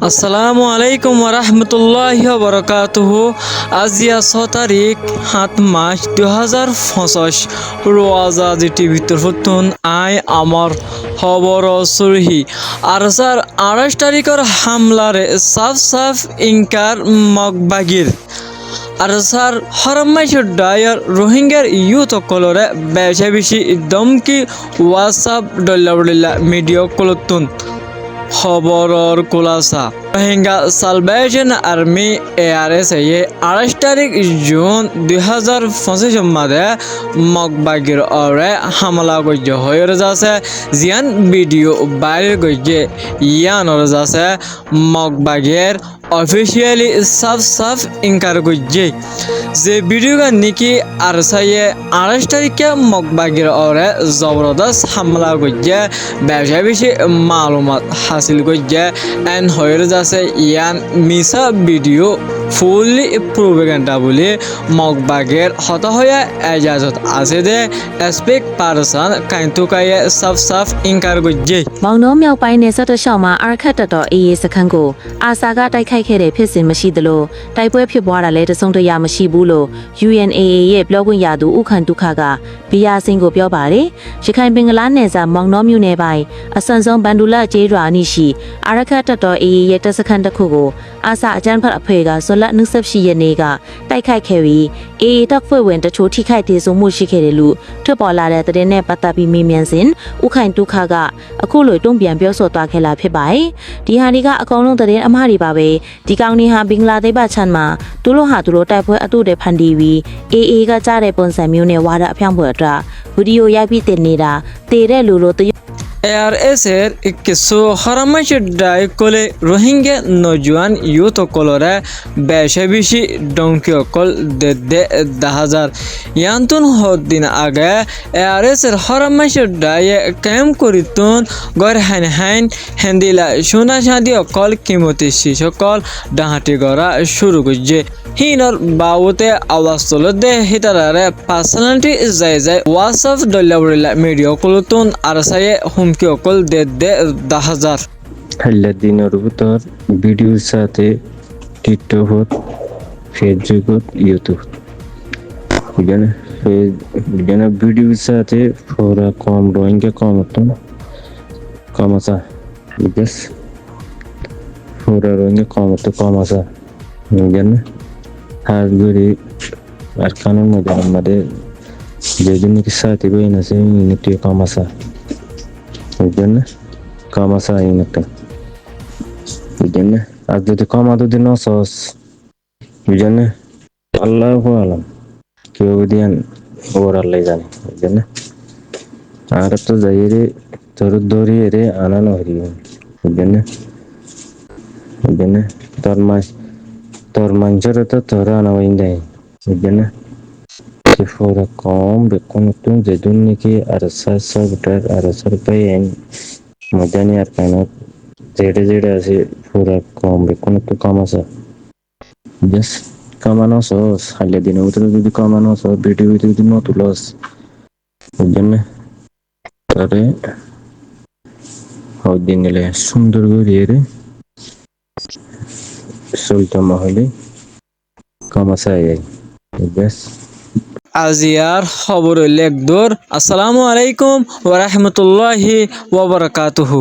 আসসালামু আলাইকুম ওরহমতুল্লাহি ওবরাকাতুহু। আজিয়া 6 তারিখ 7 মার্চ 2025 রোজা টিভি তরফতুন আই আমার খবর সুরহি আর স্যার 28 তারিখের হামলার সাফ সাফ ইনকার মগবাগির আর স্যার হরমাইশর ডায়ার রোহিঙ্গার ইউথ কলরে বেশি বেশি দমকি হোয়াটসঅ্যাপ ডল্লা মিডিয়া কলতুন খবরর কুলাসা রোহিঙ্গা সালভেশন আর্মি ARS এ 28 তারিখ জুন 2025 মাদে মগবাগির অরে হামলা গজ্য হয়ে যাচ্ছে জিয়ান ভিডিও বাইরে গজ্যে ইয়ান যাচ্ছে মগবাগের অফিসিয়ালি সাফ সাফ ইনকার গজ্যে যে ভিডিও গান নিকি আর সাইয়ে 28 তারিখে মগবাগির অরে জবরদস্ত হামলা গজ্যে বেশি বেশি মালুমাত হাসিল গজ্যে এন হয়ে যাচ্ছে ইয়ান মিসা ভিডিও ফুললি প্রোপাগান্ডা বলে মগবাগের হত হয়ে এজাজত আছে দে এসপেক্ট পারসন কাইন্তু কায়ে সাফ সাফ ইনকার গজ্যে မောင်နှောမြောက်ပိုင်းနယ်စပ်တစ်လျှောက်မှာအာရခတ်တပ်တော်အေးစခန်းကိုအာဆာကတိုက်ခိုက်ခဲ့တဲ့ဖြစ်စဉ်မရှိသလိုတိုက်ပွဲဖြစ်ပွားတာလည်းတစုံတရာမရှိဘူးလို့ UNAA ရဲ့ပြောခွင့်ရသူဥခန့်ဒုက္ခကဘီယာစင်ကိုပြောပါတယ်ရခိုင်ပင်ကလားနယ်စပ်မောင်နှောမြို့နယ်ပိုင်းအစံဆုံးဘန်ဒူလာကျေးရွာအနီးရှိအာရခတ်တပ်တော်အေးရဲ့တပ်စခန်းတစ်ခုကိုအာဆာအကြမ်းဖက်အဖွဲ့ကဇွန်လ28ရက်နေ့ကတိုက်ခိုက်ခဲ့ပြီးအေးတပ်ဖွဲ့ဝင်တချို့ထိခိုက်ဒေဆုံးမှုရှိခဲ့တယ်လို့ထွက်ပေါ်လာတဲ့သတင်းနဲ့ပတ်သက်ပြီးမေးမြန်းစဉ်ဥခိုင်ဒုက္ခကအခုလိုတုံ့ပြန်ပြောဆိုသွားခဲ့လာဖြစ်ပါတယ်ဒီဟာဒီကအကောင်လုံးသတင်းအမှားတွေပါပဲဒီကောင်တွေဟာဘင်္ဂလားဒေ့ရှ်ချမ်းမှာသူတို့ဟာသူတို့တိုက်ပွဲအတုတွေဖန်တီးပြီးအေးကကြားတဲ့ပုံစံမျိုးနဲ့ဝါဒအဖြောင့်ပွဲအတွက်ဗီဒီယိုရိုက်ပြီးတင်နေတာတည်တဲ့လူလို ARS এর কিছু হরমাইশের ডাই কলে রোহিঙ্গা নজওয়ান ইউথ কলরে বেশি বেশি ডংকি অকল দে 10,000 ইয়ান্তুন হদিন আগে ARS এর হরমাইশের ডাই ক্যাম্প করিতুন গর হাইন হেন্দিলা সোনা শাদি অকল কিমতি শিশকল ডাহাটি গড়া শুরু করছে হিনর বাউতে আওয়াজ তোলে দে হিতারারে পার্সোনালিটি যাই হোয়াটসঅ্যাপ ডল্লা মিডিয়া কলতুন আর সাইয়ে হুমকি অকল দে 10,000 দিনের ভিতর ভিডিওর সাথে টিকটক ফেসবুক ইউটিউব ভিডিওর সাথে পুরা কম রোহিঙ্গা কম আসা বিকজ পুরা রোহিঙ্গা কম আসা হাত ধরে আর কানের মধ্যে আমাদের যেদিন কি সাথে বইন আছে ইউনিটি কম আসা বুঝলেন কম আসা ইউনিটটা বুঝলেন আর যদি কম আদৌ দিন সস বুঝলেন আল্লাহ আলম কেউ দিয়ান ওর আল্লাহ জানে বুঝলেন আর তো যাই রে তোর দৌড়িয়ে রে আনানো হরি বুঝলেন তোর মানুষের তো তোর আনা হইন দেয় বুঝলেন Fora com bekonutun jedun niki arasa sabtar arasa payen madani arkana jede ase fora com bekonutun kamasa yes kamano so hale dine utre jodi kamano so video jodi no tulos jenne tare hodinile sundur goriere sulta mahale kamasa ay yes আজিয়ার খবর লেখদর আসসালামু আলাইকুম ওয়া রাহমাতুল্লাহি ওয়া বারাকাতুহু।